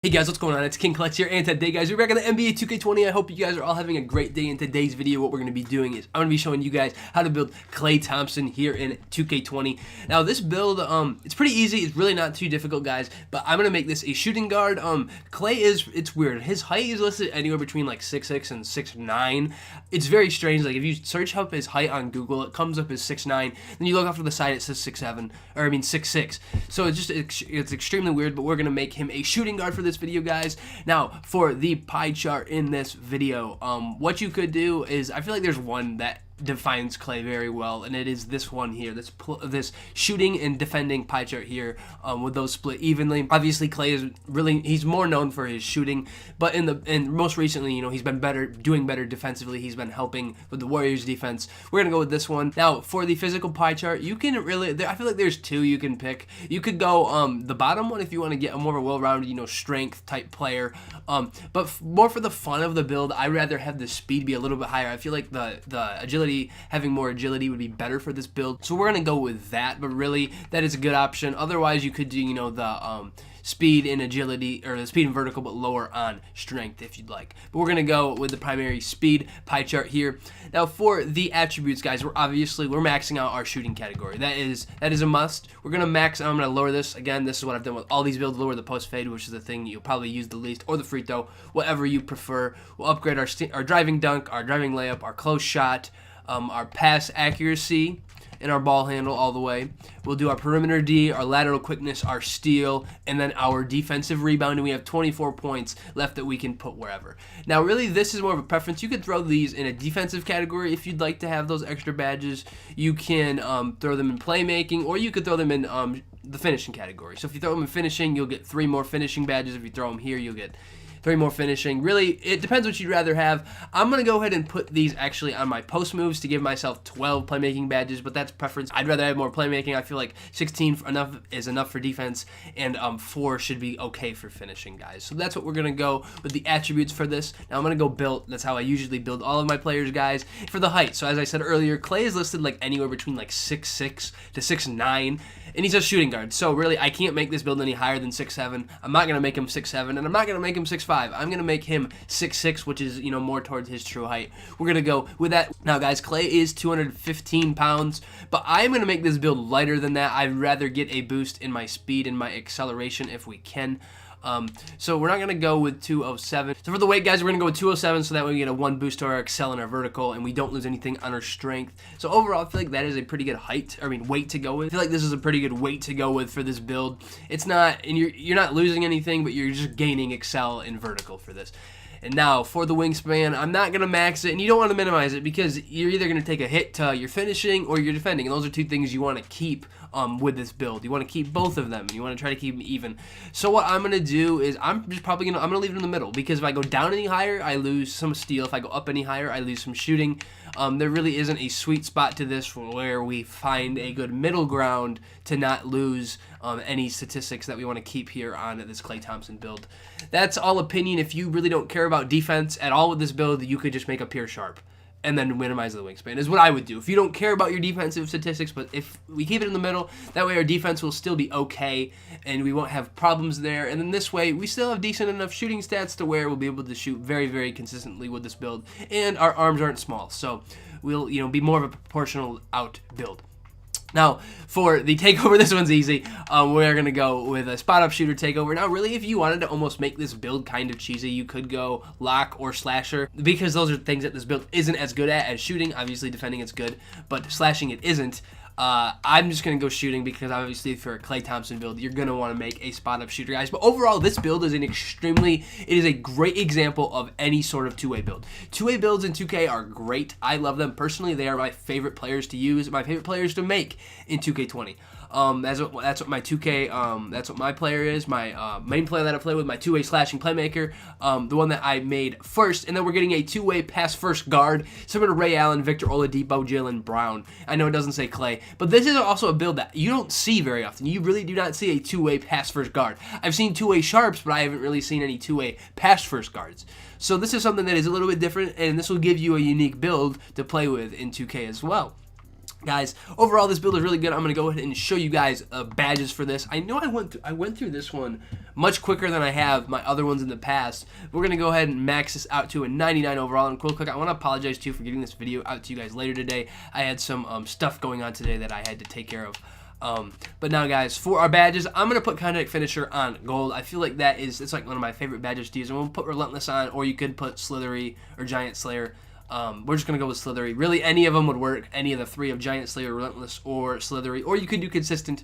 Hey guys, what's going on? It's King Clutch here, and today guys, we're back on the NBA2k20. I hope you guys are all having a great day. In today's video, what we're going to be doing is I'm going to be showing you guys how to build Klay Thompson here in 2k20. Now this build, it's pretty easy. It's really not too difficult, guys, but I'm going to make this a shooting guard. Klay it's weird. His height is listed anywhere between like 6'6" and 6'9". It's very strange. Like if you search up his height on Google, it comes up as 6'9". Then you look off to the side, it says 6'7", or I mean 6'6". So it's extremely weird, but we're going to make him a shooting guard for this video, guys. Now for the pie chart in this video, what you could do is, I feel like there's one that defines Klay very well, and it is this one here, this shooting and defending pie chart here, with those split evenly. Obviously Klay is he's more known for his shooting, but most recently, you know, he's been doing better defensively. He's been helping with the Warriors defense. We're gonna go with this one. Now for the physical pie chart, you can really, I feel like there's two you can pick. You could go the bottom one if you want to get a more of a well-rounded, you know, strength type player, but more for the fun of the build, I'd rather have the speed be a little bit higher. I feel like the agility, having more agility would be better for this build, so we're gonna go with that. But really, that is a good option. Otherwise, you could do, you know, the speed and agility, or the speed and vertical, but lower on strength if you'd like. But we're gonna go with the primary speed pie chart here. Now for the attributes, guys, we're maxing out our shooting category. That is a must. We're gonna max. I'm gonna lower this again. This is what I've done with all these builds. Lower the post fade, which is the thing you'll probably use the least, or the free throw, whatever you prefer. We'll upgrade our driving dunk, our driving layup, our close shot, our pass accuracy, and our ball handle all the way. We'll do our perimeter D, our lateral quickness, our steal, and then our defensive rebound, and we have 24 points left that we can put wherever. Now really, this is more of a preference. You could throw these in a defensive category if you'd like to have those extra badges. You can throw them in playmaking, or you could throw them in the finishing category. So if you throw them in finishing, you'll get 3 more finishing badges. If you throw them here, you'll get 3 more finishing. Really, it depends what you'd rather have. I'm going to go ahead and put these actually on my post moves to give myself 12 playmaking badges, but that's preference. I'd rather have more playmaking. I feel like 16 is enough for defense, and 4 should be okay for finishing, guys. So that's what we're going to go with the attributes for this. Now I'm going to go build. That's how I usually build all of my players, guys. For the height, so as I said earlier, Klay is listed like anywhere between like 6'6" to 6'9", and he's a shooting guard. So really, I can't make this build any higher than 6'7". I'm not going to make him 6'7", and I'm not going to make him 6'5". I'm going to make him 6'6", which is, you know, more towards his true height. We're going to go with that. Now, guys, Klay is 215 pounds, but I'm going to make this build lighter than that. I'd rather get a boost in my speed and my acceleration if we can. So we're not going to go with 207. So for the weight, guys, we're going to go with 207, so that way we get a 1 boost to our excel and our vertical, and we don't lose anything on our strength. So overall, I feel like that is a pretty good weight to go with. I feel like this is a pretty good weight to go with for this build. It's not, and you're not losing anything, but you're just gaining excel and vertical for this. And now for the wingspan, I'm not going to max it, and you don't want to minimize it, because you're either going to take a hit to your finishing or your defending, and those are two things you want to keep with this build. You want to keep both of them, and you want to try to keep them even. So what I'm going to do is I'm going to leave it in the middle, because if I go down any higher, I lose some steal. If I go up any higher, I lose some shooting. There really isn't a sweet spot to this where we find a good middle ground to not lose any statistics that we want to keep here on this Klay Thompson build. That's all opinion. If you really don't care about defense at all with this build, you could just make a pure sharp and then minimize the wingspan, is what I would do. If you don't care about your defensive statistics, but if we keep it in the middle, that way our defense will still be okay, and we won't have problems there. And then this way, we still have decent enough shooting stats to where we'll be able to shoot very, very consistently with this build, and our arms aren't small, so we'll, you know, be more of a proportional out build. Now, for the takeover, this one's easy. We're going to go with a spot-up shooter takeover. Now, really, if you wanted to almost make this build kind of cheesy, you could go lock or slasher, because those are things that this build isn't as good at as shooting. Obviously, defending it's good, but slashing it isn't. I'm just going to go shooting, because obviously for a Klay Thompson build, you're going to want to make a spot-up shooter, guys. But overall, this build is it is a great example of any sort of two-way build. Two-way builds in 2K are great. I love them. Personally, they are my favorite players to use, my favorite players to make in 2K20. That's what my 2K, that's what my player is, my main player that I play with, my two-way slashing playmaker, the one that I made first, and then we're getting a two-way pass-first guard, similar to Ray Allen, Victor Oladipo, Jaylen Brown. I know it doesn't say Klay, but this is also a build that you don't see very often. You really do not see a two-way pass-first guard. I've seen two-way sharps, but I haven't really seen any two-way pass-first guards. So this is something that is a little bit different, and this will give you a unique build to play with in 2K as well. Guys, overall this build is really good. I'm gonna go ahead and show you guys badges for this. I know I went through this one much quicker than I have my other ones in the past. We're gonna go ahead and max this out to a 99 overall. And real quick, I want to apologize too for getting this video out to you guys later today. I had some stuff going on today that I had to take care of. But now, guys, for our badges, I'm gonna put Contact Finisher on gold. I feel like it's like one of my favorite badges to use. And we'll put Relentless on, or you could put Slithery or Giant Slayer. We're just going to go with Slithery. Really, any of them would work. Any of the three of Giant Slayer, Relentless, or Slithery. Or you could do Consistent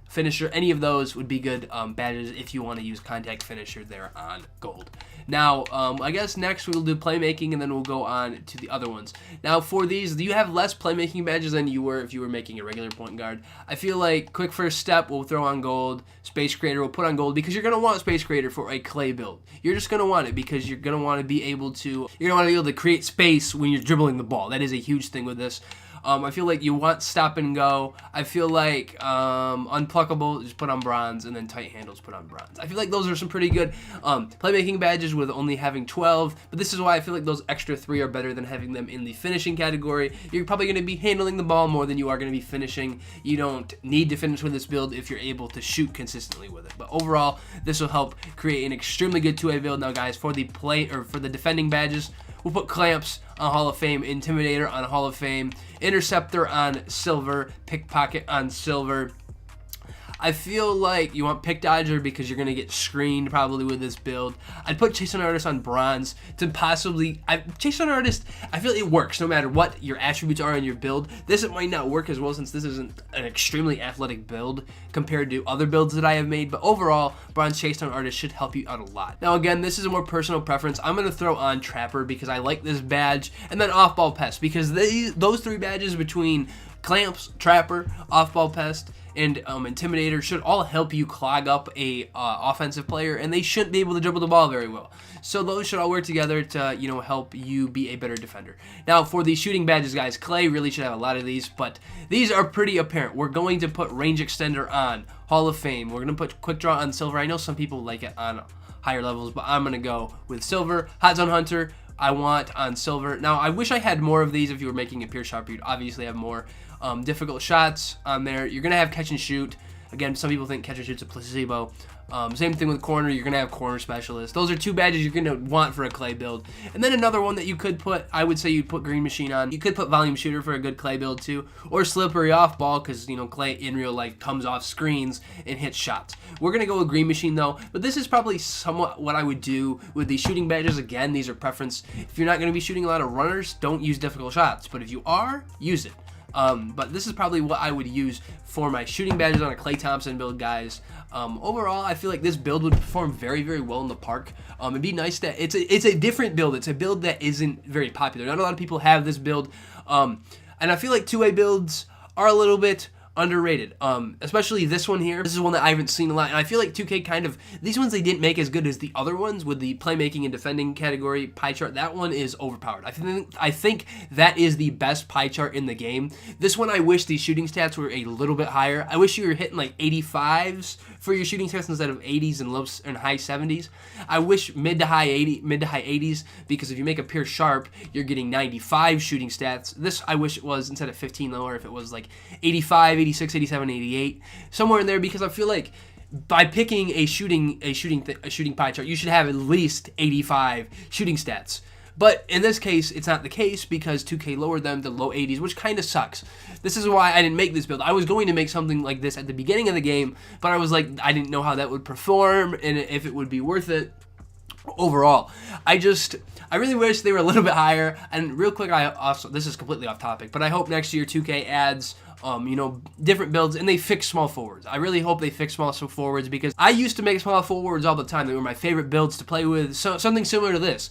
Finisher. Any of those would be good badges if you want to use Contact Finisher there on gold. Now, I guess next we'll do Playmaking, and then we'll go on to the other ones. Now, for these, you have less Playmaking badges than you were if you were making a regular point guard. I feel like Quick First Step we'll throw on gold. Space Creator we'll put on gold because you're going to want Space Creator for a Klay build. You're just going to want it because you're going to want to be able to create space when you're dribbling the ball. That is a huge thing with this. I feel like you want Stop and Go. I feel like Unpluckable, just put on bronze, and then Tight Handles, put on bronze. I feel like those are some pretty good Playmaking badges with only having 12, but this is why I feel like those extra 3 are better than having them in the finishing category. You're probably going to be handling the ball more than you are going to be finishing. You don't need to finish with this build if you're able to shoot consistently with it. But overall, this will help create an extremely good two-way build. Now, guys, for the defending badges, we'll put Clamps on Hall of Fame, Intimidator on Hall of Fame, Interceptor on Silver, Pickpocket on Silver. I feel like you want Pick Dodger because you're going to get screened probably with this build. I'd put Chase Down Artist on bronze to possibly... Chase Down Artist, I feel it works no matter what your attributes are in your build. This might not work as well since this isn't an extremely athletic build compared to other builds that I have made. But overall, bronze Chase Down Artist should help you out a lot. Now again, this is a more personal preference. I'm going to throw on Trapper because I like this badge. And then Off-Ball Pest because those 3 badges between Clamps, Trapper, Off-Ball Pest, and Intimidator should all help you clog up a offensive player, and they shouldn't be able to dribble the ball very well. So those should all work together to help you be a better defender. Now for the shooting badges, guys, Klay really should have a lot of these, but these are pretty apparent. We're going to put Range Extender on Hall of Fame. We're going to put Quick Draw on Silver. I know some people like it on higher levels, but I'm going to go with Silver. Hot Zone Hunter I want on Silver. Now I wish I had more of these. If you were making a pure shot, you'd obviously have more. Difficult shots on there. You're going to have Catch and Shoot. Again, some people think Catch and Shoot's a placebo. Same thing with Corner. You're going to have Corner Specialist. Those are 2 badges you're going to want for a Klay build. And then another one that you could put, I would say you'd put Green Machine on. You could put Volume Shooter for a good Klay build too. Or Slippery Off Ball because, Klay in real life comes off screens and hits shots. We're going to go with Green Machine though. But this is probably somewhat what I would do with the shooting badges. Again, these are preference. If you're not going to be shooting a lot of runners, don't use difficult shots. But if you are, use it. But this is probably what I would use for my shooting badges on a Klay Thompson build, guys. Overall, I feel like this build would perform very, very well in the park. It'd be nice that it's a different build. It's a build that isn't very popular. Not a lot of people have this build. And I feel like two-way builds are a little bit underrated, especially this one here. This is one that I haven't seen a lot, and I feel like 2K these ones they didn't make as good as the other ones with the playmaking and defending category pie chart. That one is overpowered. I think that is the best pie chart in the game. This one, I wish the shooting stats were a little bit higher. I wish you were hitting like 85s for your shooting stats instead of 80s and low and high 70s. I wish mid to high 80s, because if you make a pure sharp, you're getting 95 shooting stats. This I wish it was instead of 15 lower, if it was like 85, 86, 87, 88, somewhere in there, because I feel like by picking a shooting pie chart, you should have at least 85 shooting stats. But in this case, it's not the case because 2K lowered them to low 80s, which kind of sucks. This is why I didn't make this build. I was going to make something like this at the beginning of the game, but I was like, I didn't know how that would perform and if it would be worth it overall. I really wish they were a little bit higher. And real quick, this is completely off topic, but I hope next year 2K adds different builds, and they fix small forwards. I really hope they fix small forwards, because I used to make small forwards all the time. They were my favorite builds to play with. So something similar to this,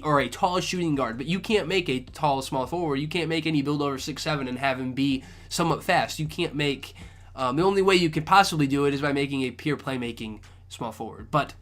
or a tall shooting guard. But you can't make a tall small forward. You can't make any build over 6'7" and have him be somewhat fast. You can't make. The only way you could possibly do it is by making a pure playmaking small forward. But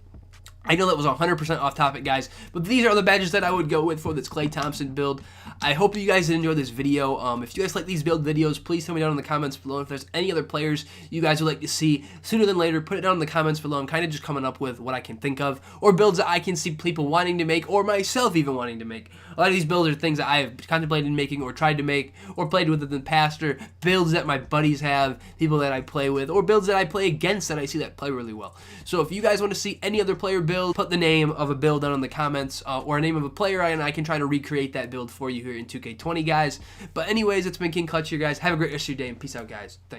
I know that was 100% off topic, guys, but these are the badges that I would go with for this Klay Thompson build. I hope you guys enjoyed this video. If you guys like these build videos, please tell me down in the comments below. If there's any other players you guys would like to see sooner than later, put it down in the comments below. I'm kind of just coming up with what I can think of, or builds that I can see people wanting to make, or myself even wanting to make. A lot of these builds are things that I have contemplated making, or tried to make, or played with in the past, or builds that my buddies have, people that I play with, or builds that I play against that I see that play really well. So if you guys want to see any other player build, put the name of a build down in the comments, or a name of a player, and I can try to recreate that build for you here in 2K20, guys. But anyways, it's been King Clutch here, guys. Have a great rest of your day, and peace out, guys. Thanks.